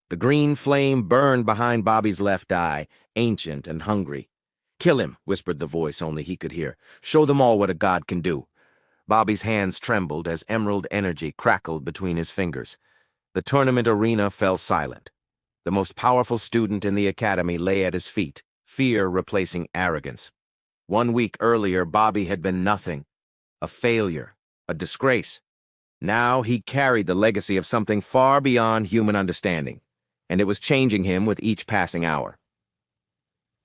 The green flame burned behind Bobby's left eye, ancient and hungry. "Kill him," whispered the voice only he could hear. "Show them all what a god can do." Bobby's hands trembled as emerald energy crackled between his fingers. The tournament arena fell silent. The most powerful student in the academy lay at his feet, fear replacing arrogance. 1 week earlier, Bobby had been nothing, a failure, a disgrace. Now he carried the legacy of something far beyond human understanding, and it was changing him with each passing hour.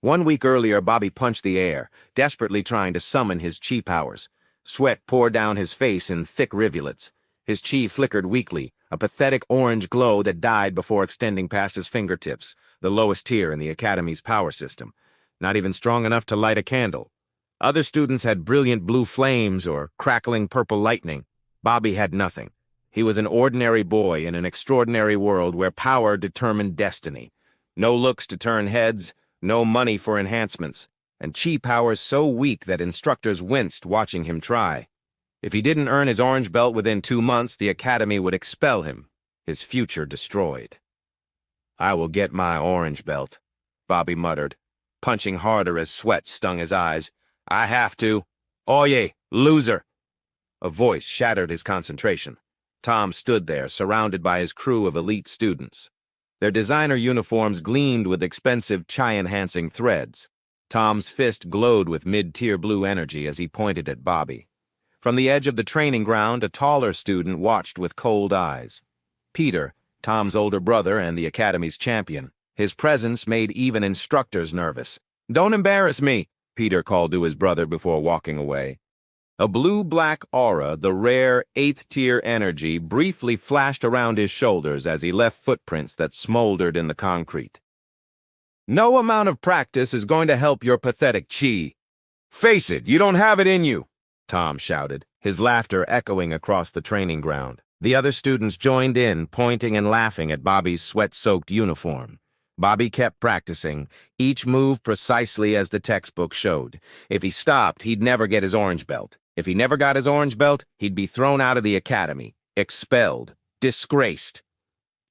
1 week earlier, Bobby punched the air, desperately trying to summon his chi powers. Sweat poured down his face in thick rivulets. His chi flickered weakly, a pathetic orange glow that died before extending past his fingertips, the lowest tier in the Academy's power system. Not even strong enough to light a candle. Other students had brilliant blue flames or crackling purple lightning. Bobby had nothing. He was an ordinary boy in an extraordinary world where power determined destiny. No looks to turn heads, no money for enhancements, and chi powers so weak that instructors winced watching him try. If he didn't earn his orange belt within 2 months, the academy would expel him, his future destroyed. "I will get my orange belt," Bobby muttered, punching harder as sweat stung his eyes. "I have to. Oye, loser!" A voice shattered his concentration. Tom stood there, surrounded by his crew of elite students. Their designer uniforms gleamed with expensive chi-enhancing threads. Tom's fist glowed with mid-tier blue energy as he pointed at Bobby. From the edge of the training ground, a taller student watched with cold eyes. Peter, Tom's older brother and the Academy's champion. His presence made even instructors nervous. "Don't embarrass me," Peter called to his brother before walking away. A blue-black aura, the rare 8th-tier energy, briefly flashed around his shoulders as he left footprints that smoldered in the concrete. "No amount of practice is going to help your pathetic chi. Face it, you don't have it in you," Tom shouted, his laughter echoing across the training ground. The other students joined in, pointing and laughing at Bobby's sweat-soaked uniform. Bobby kept practicing, each move precisely as the textbook showed. If he stopped, he'd never get his orange belt. If he never got his orange belt, he'd be thrown out of the academy, expelled, disgraced.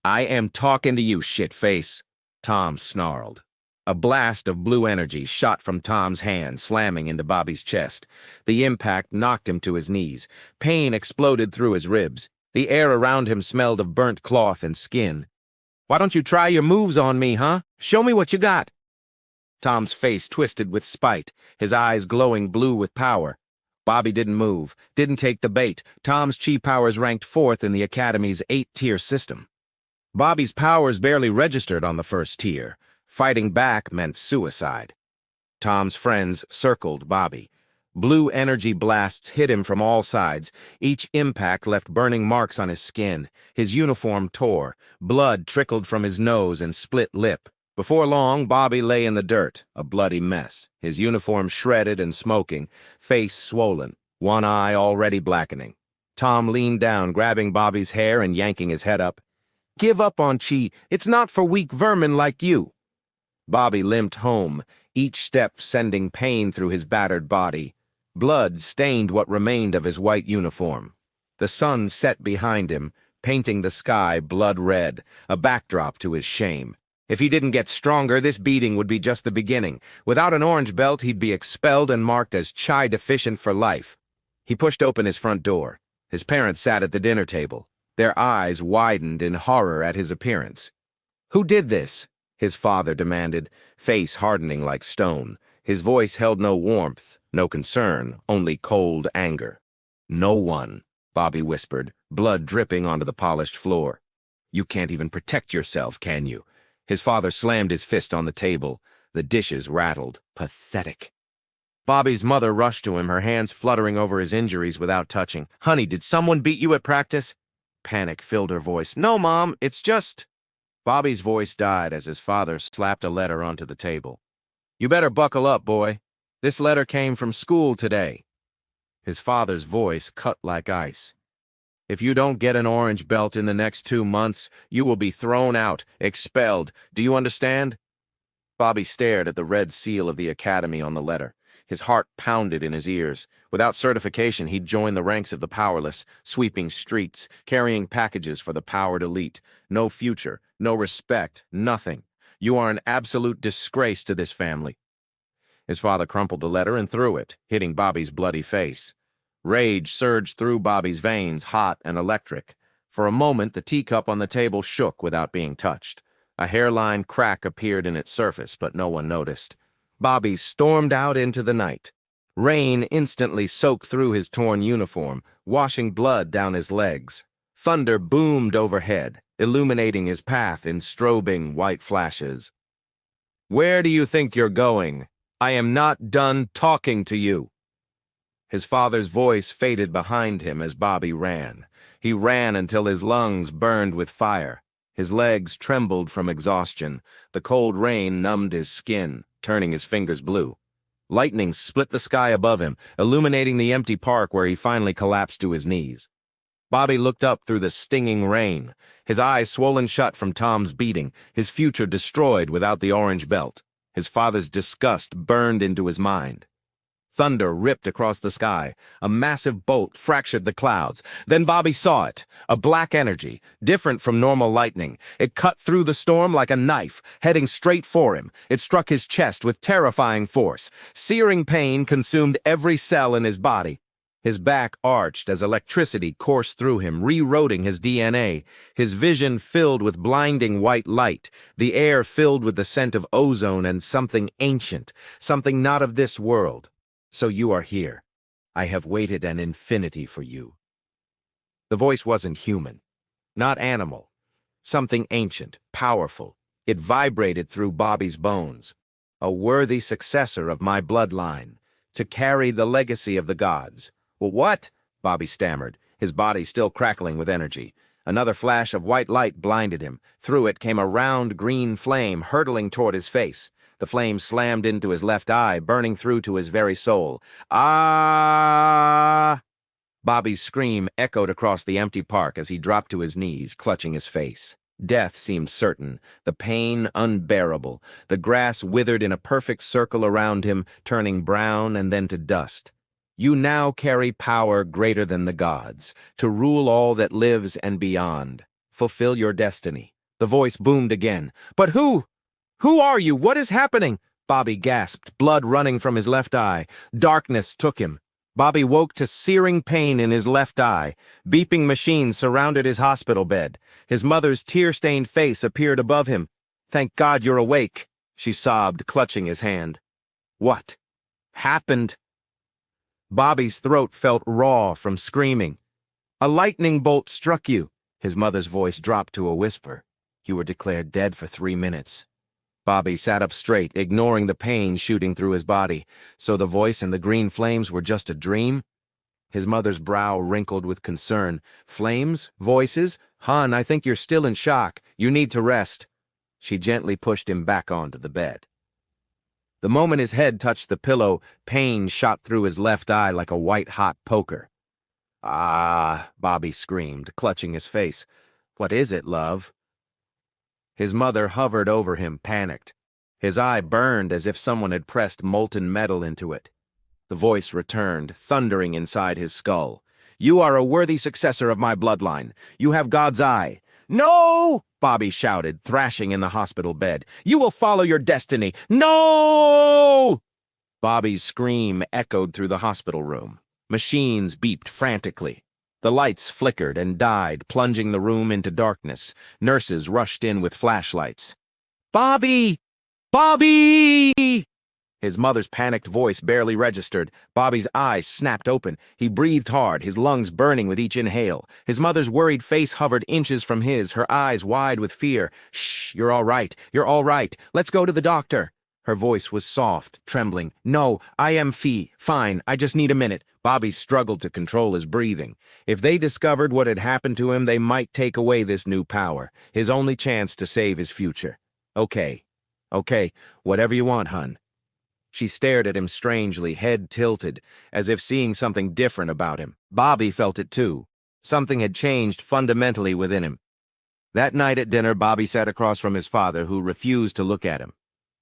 "I am talking to you, shitface," Tom snarled. A blast of blue energy shot from Tom's hand, slamming into Bobby's chest. The impact knocked him to his knees. Pain exploded through his ribs. The air around him smelled of burnt cloth and skin. "Why don't you try your moves on me, huh? Show me what you got." Tom's face twisted with spite, his eyes glowing blue with power. Bobby didn't move, didn't take the bait. Tom's chi powers ranked 4th in the Academy's 8-tier system. Bobby's powers barely registered on the 1st tier. Fighting back meant suicide. Tom's friends circled Bobby. Blue energy blasts hit him from all sides. Each impact left burning marks on his skin. His uniform tore. Blood trickled from his nose and split lip. Before long, Bobby lay in the dirt, a bloody mess, his uniform shredded and smoking, face swollen, one eye already blackening. Tom leaned down, grabbing Bobby's hair and yanking his head up. "Give up on chi. It's not for weak vermin like you." Bobby limped home, each step sending pain through his battered body. Blood stained what remained of his white uniform. The sun set behind him, painting the sky blood red, a backdrop to his shame. If he didn't get stronger, this beating would be just the beginning. Without an orange belt, he'd be expelled and marked as chi deficient for life. He pushed open his front door. His parents sat at the dinner table. Their eyes widened in horror at his appearance. "Who did this?" his father demanded, face hardening like stone. His voice held no warmth, no concern, only cold anger. "No one," Bobby whispered, blood dripping onto the polished floor. "You can't even protect yourself, can you?" His father slammed his fist on the table. The dishes rattled. Pathetic. Bobby's mother rushed to him, her hands fluttering over his injuries without touching. "Honey, did someone beat you at practice?" Panic filled her voice. "No, Mom, it's just—" Bobby's voice died as his father slapped a letter onto the table. "You better buckle up, boy. This letter came from school today." His father's voice cut like ice. "If you don't get an orange belt in the next 2 months, you will be thrown out, expelled. Do you understand?" Bobby stared at the red seal of the academy on the letter. His heart pounded in his ears. Without certification, he'd join the ranks of the powerless, sweeping streets, carrying packages for the powered elite. No future, No respect, nothing. You are an absolute disgrace to this family. His father crumpled the letter and threw it, hitting Bobby's bloody face. Rage surged through Bobby's veins, hot and electric. For a moment, the teacup on the table shook without being touched. A hairline crack appeared in its surface, but no one noticed. Bobby stormed out into the night. Rain instantly soaked through his torn uniform, washing blood down his legs. Thunder boomed overhead, illuminating his path in strobing white flashes. "Where do you think you're going? I am not done talking to you." His father's voice faded behind him as Bobby ran. He ran until his lungs burned with fire. His legs trembled from exhaustion. The cold rain numbed his skin, turning his fingers blue. Lightning split the sky above him, illuminating the empty park where he finally collapsed to his knees. Bobby looked up through the stinging rain, his eyes swollen shut from Tom's beating, his future destroyed without the orange belt. His father's disgust burned into his mind. Thunder ripped across the sky. A massive bolt fractured the clouds. Then Bobby saw it, a black energy, different from normal lightning. It cut through the storm like a knife, heading straight for him. It struck his chest with terrifying force. Searing pain consumed every cell in his body. His back arched as electricity coursed through him, rerouting his DNA. His vision filled with blinding white light, the air filled with the scent of ozone and something ancient, something not of this world. "So you are here. I have waited an infinity for you." The voice wasn't human, not animal. Something ancient, powerful. It vibrated through Bobby's bones. "A worthy successor of my bloodline, to carry the legacy of the gods." "Well, what?" Bobby stammered, his body still crackling with energy. Another flash of white light blinded him. Through it came a round green flame hurtling toward his face. The flame slammed into his left eye, burning through to his very soul. "Ah!" Bobby's scream echoed across the empty park as he dropped to his knees, clutching his face. Death seemed certain, the pain unbearable. The grass withered in a perfect circle around him, turning brown and then to dust. "You now carry power greater than the gods, to rule all that lives and beyond. Fulfill your destiny." The voice boomed again. "But who? Who are you? What is happening?" Bobby gasped, blood running from his left eye. Darkness took him. Bobby woke to searing pain in his left eye. Beeping machines surrounded his hospital bed. His mother's tear-stained face appeared above him. "Thank God you're awake," she sobbed, clutching his hand. "What happened?" Bobby's throat felt raw from screaming. "A lightning bolt struck you." His mother's voice dropped to a whisper. "You were declared dead for 3 minutes." Bobby sat up straight, ignoring the pain shooting through his body. So the voice and the green flames were just a dream? His mother's brow wrinkled with concern. "Flames? Voices? Hon, I think you're still in shock. You need to rest." She gently pushed him back onto the bed. The moment his head touched the pillow, pain shot through his left eye like a white-hot poker. "Ah," Bobby screamed, clutching his face. "What is it, love?" His mother hovered over him, panicked. His eye burned as if someone had pressed molten metal into it. The voice returned, thundering inside his skull. "You are a worthy successor of my bloodline. You have God's eye." "No!" Bobby shouted, thrashing in the hospital bed. "You will follow your destiny. No!" Bobby's scream echoed through the hospital room. Machines beeped frantically. The lights flickered and died, plunging the room into darkness. Nurses rushed in with flashlights. "Bobby! Bobby!" His mother's panicked voice barely registered. Bobby's eyes snapped open. He breathed hard, his lungs burning with each inhale. His mother's worried face hovered inches from his, her eyes wide with fear. "Shh, you're all right. You're all right. Let's go to the doctor." Her voice was soft, trembling. "No, I am fine. I just need a minute." Bobby struggled to control his breathing. If they discovered what had happened to him, they might take away this new power, his only chance to save his future. Okay, whatever you want, hun." She stared at him strangely, head tilted, as if seeing something different about him. Bobby felt it too. Something had changed fundamentally within him. That night at dinner, Bobby sat across from his father, who refused to look at him.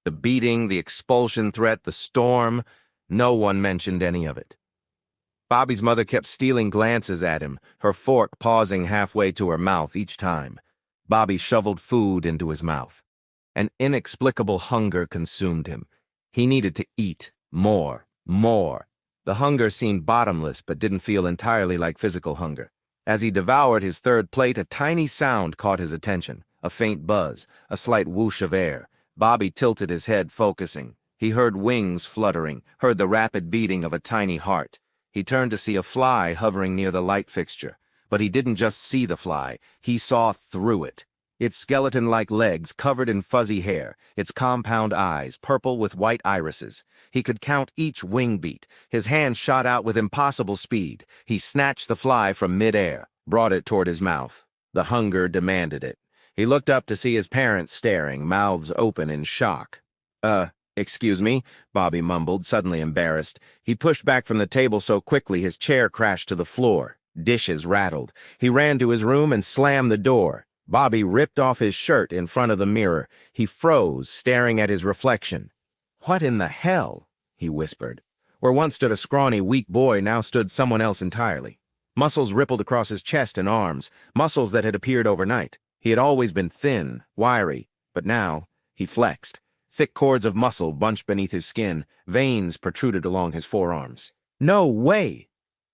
The beating, the expulsion threat, the storm, no one mentioned any of it. Bobby's mother kept stealing glances at him, her fork pausing halfway to her mouth each time. Bobby shoveled food into his mouth. An inexplicable hunger consumed him. He needed to eat more, more. The hunger seemed bottomless but didn't feel entirely like physical hunger. As he devoured his third plate, a tiny sound caught his attention. A faint buzz, a slight whoosh of air. Bobby tilted his head, focusing. He heard wings fluttering, heard the rapid beating of a tiny heart. He turned to see a fly hovering near the light fixture. But he didn't just see the fly, he saw through it. Its skeleton-like legs covered in fuzzy hair, its compound eyes purple with white irises. He could count each wing beat. His hand shot out with impossible speed. He snatched the fly from mid-air, brought it toward his mouth. The hunger demanded it. He looked up to see his parents staring, mouths open in shock. Excuse me, Bobby mumbled, suddenly embarrassed. He pushed back from the table so quickly his chair crashed to the floor. Dishes rattled. He ran to his room and slammed the door. Bobby ripped off his shirt in front of the mirror. He froze, staring at his reflection. "What in the hell?" he whispered. Where once stood a scrawny, weak boy, now stood someone else entirely. Muscles rippled across his chest and arms, muscles that had appeared overnight. He had always been thin, wiry, but now he flexed. Thick cords of muscle bunched beneath his skin, veins protruded along his forearms. "No way!"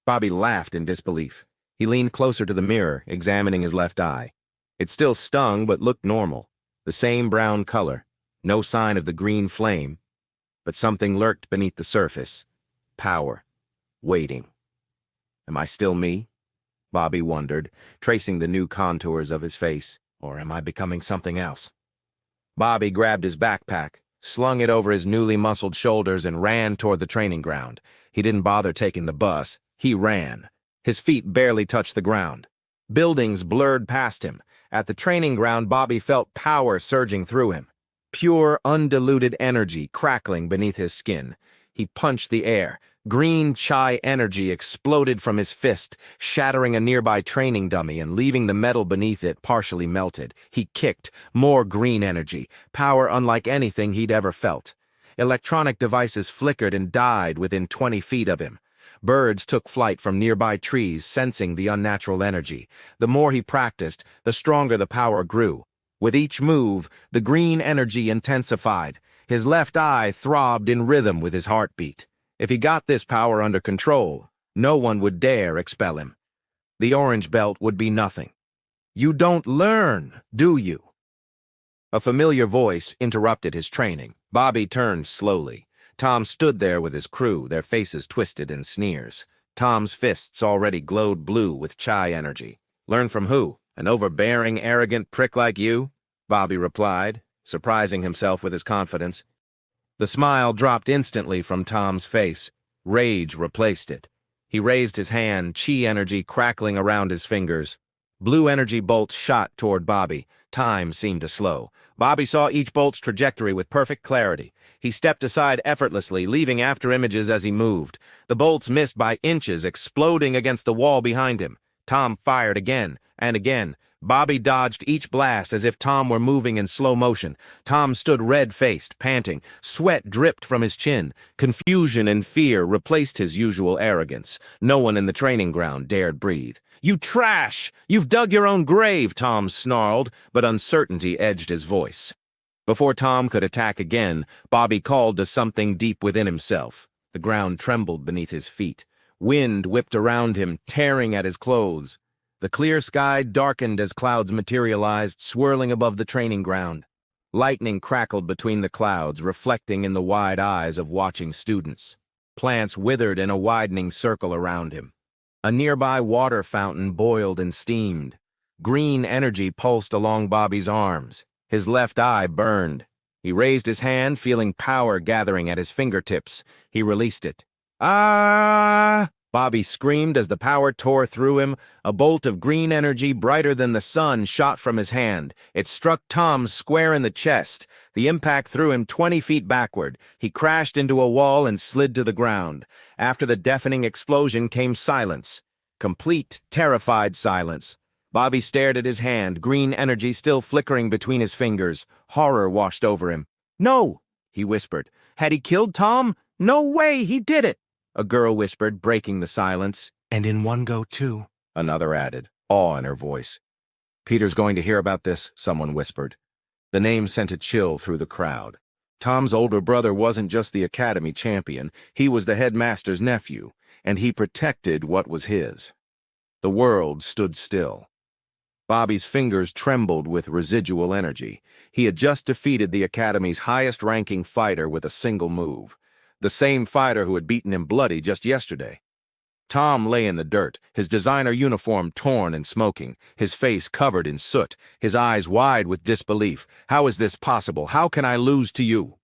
Bobby laughed in disbelief. He leaned closer to the mirror, examining his left eye. It still stung, but looked normal. The same brown color. No sign of the green flame. But something lurked beneath the surface. Power. Waiting. Am I still me? Bobby wondered, tracing the new contours of his face. Or am I becoming something else? Bobby grabbed his backpack, slung it over his newly muscled shoulders, and ran toward the training ground. He didn't bother taking the bus. He ran. His feet barely touched the ground. Buildings blurred past him. At the training ground, Bobby felt power surging through him. Pure, undiluted energy crackling beneath his skin. He punched the air. Green chai energy exploded from his fist, shattering a nearby training dummy and leaving the metal beneath it partially melted. He kicked. More green energy. Power unlike anything he'd ever felt. Electronic devices flickered and died within 20 feet of him. Birds took flight from nearby trees, sensing the unnatural energy. The more he practiced, the stronger the power grew. With each move, the green energy intensified. His left eye throbbed in rhythm with his heartbeat. If he got this power under control, no one would dare expel him. The orange belt would be nothing. "You don't learn, do you?" A familiar voice interrupted his training. Bobby turned slowly. Tom stood there with his crew, their faces twisted in sneers. Tom's fists already glowed blue with chai energy. "Learn from who? An overbearing, arrogant prick like you?" Bobby replied, surprising himself with his confidence. The smile dropped instantly from Tom's face. Rage replaced it. He raised his hand, chi energy crackling around his fingers. Blue energy bolts shot toward Bobby. Time seemed to slow. Bobby saw each bolt's trajectory with perfect clarity. He stepped aside effortlessly, leaving after images as he moved. The bolts missed by inches, exploding against the wall behind him. Tom fired again and again. Bobby dodged each blast as if Tom were moving in slow motion. Tom stood red-faced, panting. Sweat dripped from his chin. Confusion and fear replaced his usual arrogance. No one in the training ground dared breathe. "You trash! You've dug your own grave!" Tom snarled, but uncertainty edged his voice. Before Tom could attack again, Bobby called to something deep within himself. The ground trembled beneath his feet. Wind whipped around him, tearing at his clothes. The clear sky darkened as clouds materialized, swirling above the training ground. Lightning crackled between the clouds, reflecting in the wide eyes of watching students. Plants withered in a widening circle around him. A nearby water fountain boiled and steamed. Green energy pulsed along Bobby's arms. His left eye burned. He raised his hand, feeling power gathering at his fingertips. He released it. "Ah!" Bobby screamed as the power tore through him. A bolt of green energy brighter than the sun shot from his hand. It struck Tom square in the chest. The impact threw him 20 feet backward. He crashed into a wall and slid to the ground. After the deafening explosion came silence. Complete, terrified silence. Bobby stared at his hand, green energy still flickering between his fingers. Horror washed over him. "No!" he whispered. "Had he killed Tom? No way! He did it!" A girl whispered, breaking the silence. "And in one go, too," another added, awe in her voice. Peter's going to hear about this, someone whispered. The name sent a chill through the crowd. Tom's older brother wasn't just the academy champion, he was the headmaster's nephew, and he protected what was his. The world stood still. Bobby's fingers trembled with residual energy. He had just defeated the academy's highest-ranking fighter with a single move. The same fighter who had beaten him bloody just yesterday. Tom lay in the dirt, his designer uniform torn and smoking, his face covered in soot, his eyes wide with disbelief. How is this possible? How can I lose to you?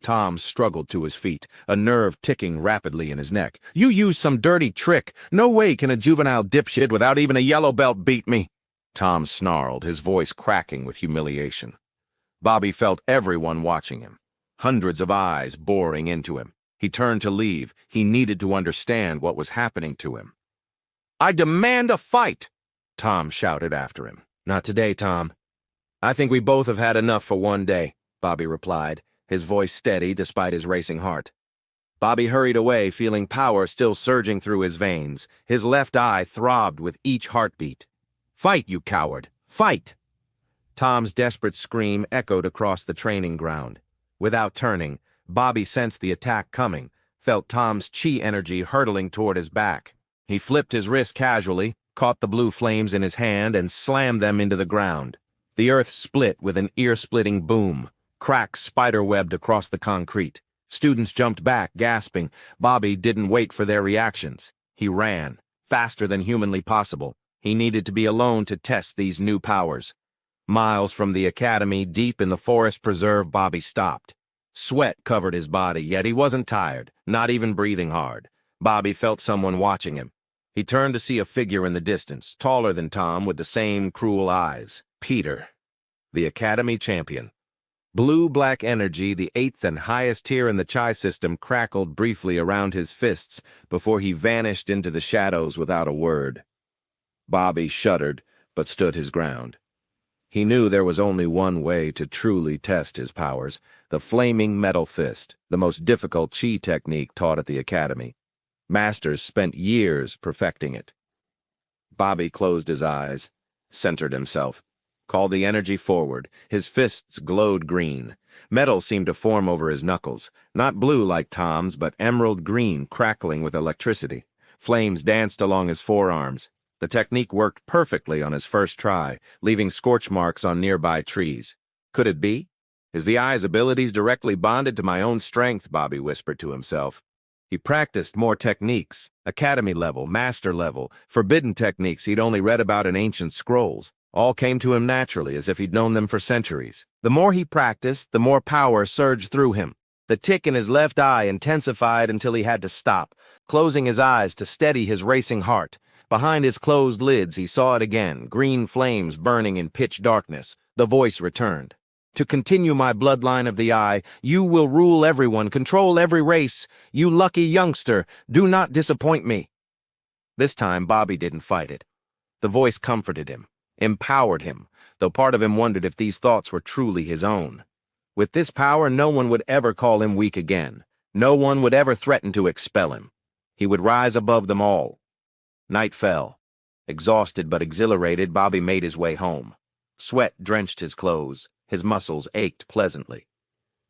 Tom struggled to his feet, a nerve ticking rapidly in his neck. You used some dirty trick. No way can a juvenile dipshit without even a yellow belt beat me. Tom snarled, his voice cracking with humiliation. Bobby felt everyone watching him, hundreds of eyes boring into him. He turned to leave. He needed to understand what was happening to him. I demand a fight, Tom shouted after him. Not today, Tom. I think we both have had enough for one day, Bobby replied, his voice steady despite his racing heart. Bobby hurried away, feeling power still surging through his veins. His left eye throbbed with each heartbeat. Fight, you coward! Fight! Tom's desperate scream echoed across the training ground. Without turning, Bobby sensed the attack coming, felt Tom's chi energy hurtling toward his back. He flipped his wrist casually, caught the blue flames in his hand, and slammed them into the ground. The earth split with an ear-splitting boom. Cracks spider-webbed across the concrete. Students jumped back, gasping. Bobby didn't wait for their reactions. He ran, faster than humanly possible. He needed to be alone to test these new powers. Miles from the academy, deep in the forest preserve, Bobby stopped. Sweat covered his body, yet he wasn't tired, not even breathing hard. Bobby felt someone watching him. He turned to see a figure in the distance, taller than Tom, with the same cruel eyes. Peter, the academy champion. Blue-black energy, the eighth and highest tier in the chi system, crackled briefly around his fists before he vanished into the shadows without a word. Bobby shuddered, but stood his ground. He knew there was only one way to truly test his powers, the flaming metal fist, the most difficult chi technique taught at the academy. Masters spent years perfecting it. Bobby closed his eyes, centered himself, called the energy forward. His fists glowed green. Metal seemed to form over his knuckles, not blue like Tom's, but emerald green, crackling with electricity. Flames danced along his forearms. The technique worked perfectly on his first try, leaving scorch marks on nearby trees. Could it be? Is the eye's abilities directly bonded to my own strength? Bobby whispered to himself. He practiced more techniques, academy level, master level, forbidden techniques he'd only read about in ancient scrolls. All came to him naturally, as if he'd known them for centuries. The more he practiced, the more power surged through him. The tick in his left eye intensified until he had to stop, closing his eyes to steady his racing heart. Behind his closed lids, he saw it again, green flames burning in pitch darkness. The voice returned. To continue my bloodline of the eye, you will rule everyone, control every race. You lucky youngster, do not disappoint me. This time, Bobby didn't fight it. The voice comforted him, empowered him, though part of him wondered if these thoughts were truly his own. With this power, no one would ever call him weak again. No one would ever threaten to expel him. He would rise above them all. Night fell. Exhausted but exhilarated, Bobby made his way home. Sweat drenched his clothes. His muscles ached pleasantly.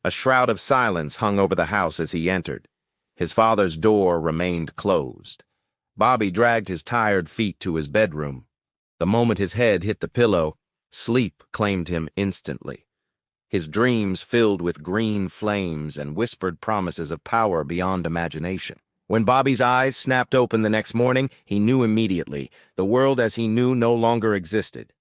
A shroud of silence hung over the house as he entered. His father's door remained closed. Bobby dragged his tired feet to his bedroom. The moment his head hit the pillow, sleep claimed him instantly. His dreams filled with green flames and whispered promises of power beyond imagination. When Bobby's eyes snapped open the next morning, he knew immediately. The world as he knew no longer existed.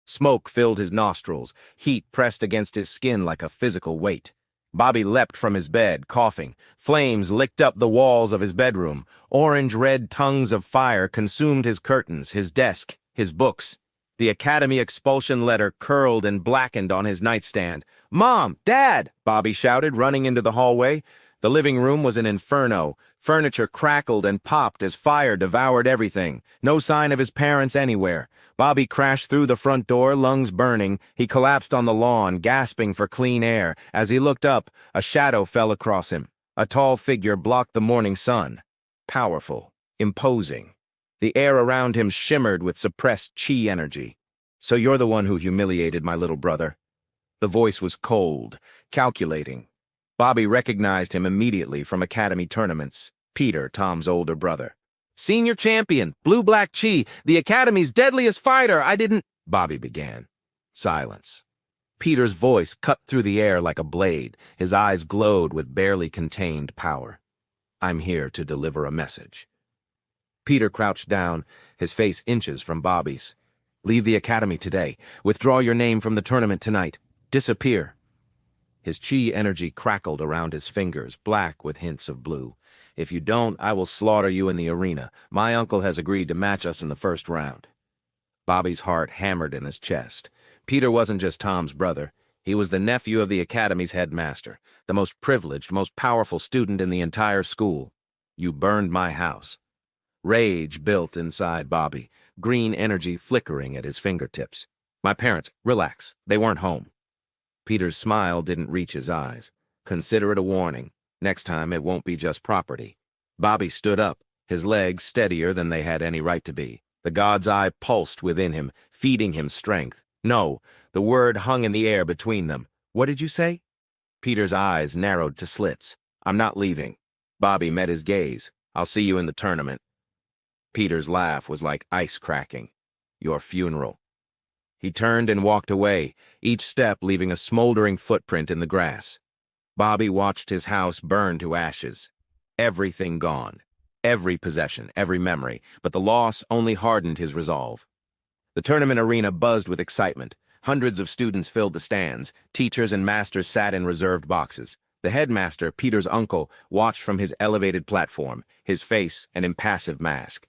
Smoke filled his nostrils, heat pressed against his skin like a physical weight. Bobby leapt from his bed, coughing. Flames licked up the walls of his bedroom. Orange-red tongues of fire consumed his curtains, his desk, his books. The academy expulsion letter curled and blackened on his nightstand. "Mom! Dad!" Bobby shouted, running into the hallway. The living room was an inferno. Furniture crackled and popped as fire devoured everything. No sign of his parents anywhere. Bobby crashed through the front door, lungs burning. He collapsed on the lawn, gasping for clean air. As he looked up, a shadow fell across him. A tall figure blocked the morning sun. Powerful, imposing. The air around him shimmered with suppressed chi energy. So you're the one who humiliated my little brother. The voice was cold, calculating. Bobby recognized him immediately from academy tournaments. Peter, Tom's older brother. Senior champion, blue-black chi, the academy's deadliest fighter. I didn't... Bobby began. Silence. Peter's voice cut through the air like a blade. His eyes glowed with barely contained power. I'm here to deliver a message. Peter crouched down, his face inches from Bobby's. Leave the academy today. Withdraw your name from the tournament tonight. Disappear. His chi energy crackled around his fingers, black with hints of blue. If you don't, I will slaughter you in the arena. My uncle has agreed to match us in the first round. Bobby's heart hammered in his chest. Peter wasn't just Tom's brother. He was the nephew of the academy's headmaster, the most privileged, most powerful student in the entire school. You burned my house. Rage built inside Bobby, green energy flickering at his fingertips. My parents, relax, they weren't home. Peter's smile didn't reach his eyes. Consider it a warning. Next time it won't be just property. Bobby stood up, his legs steadier than they had any right to be. The god's eye pulsed within him, feeding him strength. No, the word hung in the air between them. What did you say? Peter's eyes narrowed to slits. I'm not leaving. Bobby met his gaze. I'll see you in the tournament. Peter's laugh was like ice cracking. Your funeral. He turned and walked away, each step leaving a smoldering footprint in the grass. Bobby watched his house burn to ashes. Everything gone. Every possession, every memory, but the loss only hardened his resolve. The tournament arena buzzed with excitement. Hundreds of students filled the stands. Teachers and masters sat in reserved boxes. The headmaster, Peter's uncle, watched from his elevated platform, his face an impassive mask.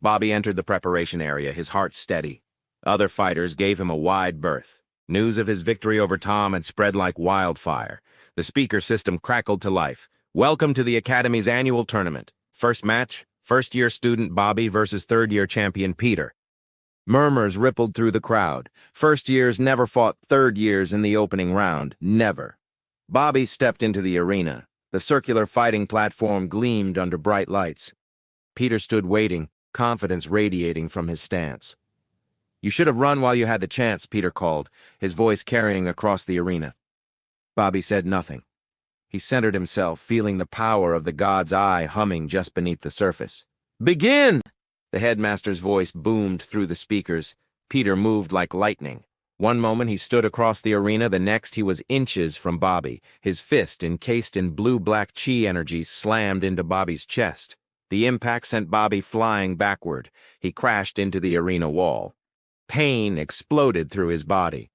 Bobby entered the preparation area, his heart steady. Other fighters gave him a wide berth. News of his victory over Tom had spread like wildfire. The speaker system crackled to life. Welcome to the Academy's annual tournament. First match, first-year student Bobby versus third-year champion Peter. Murmurs rippled through the crowd. First years never fought third years in the opening round. Never. Bobby stepped into the arena. The circular fighting platform gleamed under bright lights. Peter stood waiting, confidence radiating from his stance. You should have run while you had the chance, Peter called, his voice carrying across the arena. Bobby said nothing. He centered himself, feeling the power of the god's eye humming just beneath the surface. Begin! The headmaster's voice boomed through the speakers. Peter moved like lightning. One moment he stood across the arena, the next he was inches from Bobby. His fist, encased in blue-black chi energy, slammed into Bobby's chest. The impact sent Bobby flying backward. He crashed into the arena wall. Pain exploded through his body.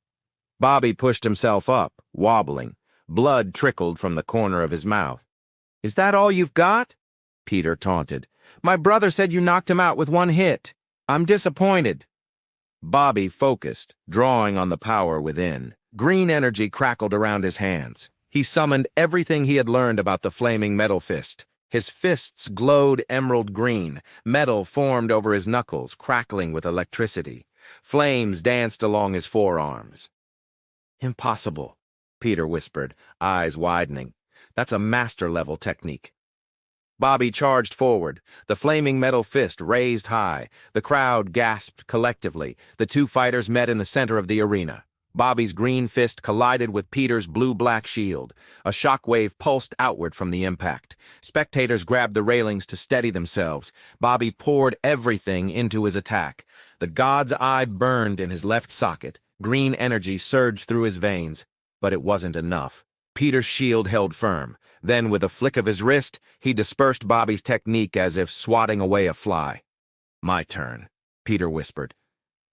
Bobby pushed himself up, wobbling. Blood trickled from the corner of his mouth. Is that all you've got? Peter taunted. My brother said you knocked him out with one hit. I'm disappointed. Bobby focused, drawing on the power within. Green energy crackled around his hands. He summoned everything he had learned about the flaming metal fist. His fists glowed emerald green. Metal formed over his knuckles, crackling with electricity. Flames danced along his forearms. Impossible, Peter whispered, eyes widening. That's a master-level technique. Bobby charged forward, the flaming metal fist raised high. The crowd gasped collectively. The two fighters met in the center of the arena. Bobby's green fist collided with Peter's blue-black shield. A shockwave pulsed outward from the impact. Spectators grabbed the railings to steady themselves. Bobby poured everything into his attack. The god's eye burned in his left socket. Green energy surged through his veins. But it wasn't enough. Peter's shield held firm. Then, with a flick of his wrist, he dispersed Bobby's technique as if swatting away a fly. My turn, Peter whispered.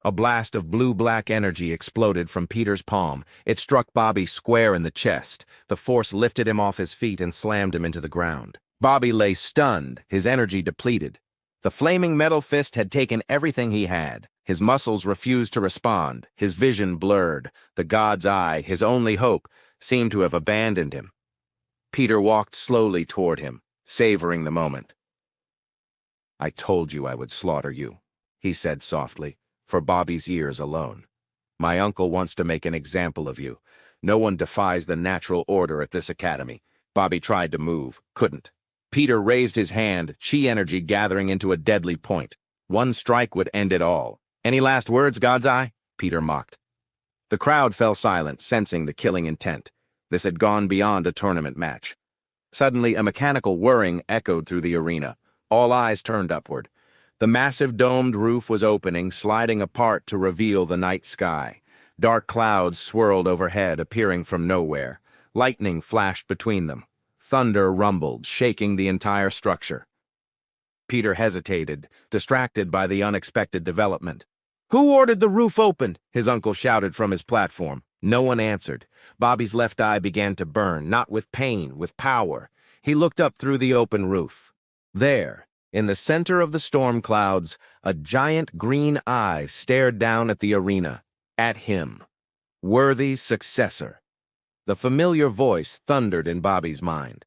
A blast of blue-black energy exploded from Peter's palm. It struck Bobby square in the chest. The force lifted him off his feet and slammed him into the ground. Bobby lay stunned, his energy depleted. The flaming metal fist had taken everything he had. His muscles refused to respond, his vision blurred. The god's eye, his only hope, seemed to have abandoned him. Peter walked slowly toward him, savoring the moment. I told you I would slaughter you, he said softly, for Bobby's ears alone. My uncle wants to make an example of you. No one defies the natural order at this academy. Bobby tried to move, couldn't. Peter raised his hand, chi energy gathering into a deadly point. One strike would end it all. Any last words, God's Eye? Peter mocked. The crowd fell silent, sensing the killing intent. This had gone beyond a tournament match. Suddenly, a mechanical whirring echoed through the arena. All eyes turned upward. The massive domed roof was opening, sliding apart to reveal the night sky. Dark clouds swirled overhead, appearing from nowhere. Lightning flashed between them. Thunder rumbled, shaking the entire structure. Peter hesitated, distracted by the unexpected development. "Who ordered the roof open?" his uncle shouted from his platform. No one answered. Bobby's left eye began to burn, not with pain, with power. He looked up through the open roof. There, in the center of the storm clouds, a giant green eye stared down at the arena, at him. Worthy successor. The familiar voice thundered in Bobby's mind.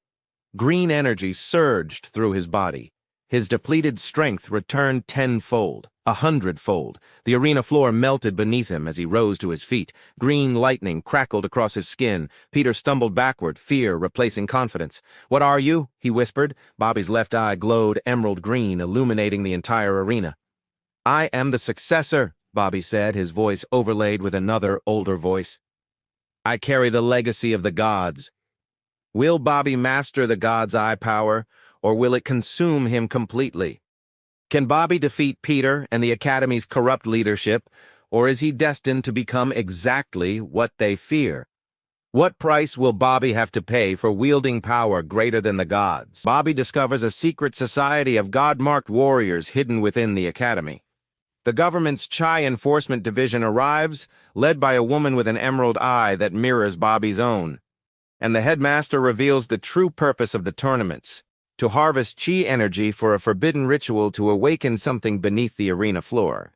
Green energy surged through his body. His depleted strength returned 10-fold, 100-fold. The arena floor melted beneath him as he rose to his feet. Green lightning crackled across his skin. Peter stumbled backward, fear replacing confidence. "What are you?" he whispered. Bobby's left eye glowed emerald green, illuminating the entire arena. "I am the successor," Bobby said, his voice overlaid with another, older voice. "I carry the legacy of the gods." Will Bobby master the god's eye power, or will it consume him completely? Can Bobby defeat Peter and the Academy's corrupt leadership, or is he destined to become exactly what they fear? What price will Bobby have to pay for wielding power greater than the gods? Bobby discovers a secret society of god-marked warriors hidden within the Academy. The government's Chai Enforcement Division arrives, led by a woman with an emerald eye that mirrors Bobby's own. And the headmaster reveals the true purpose of the tournaments: to harvest chi energy for a forbidden ritual to awaken something beneath the arena floor.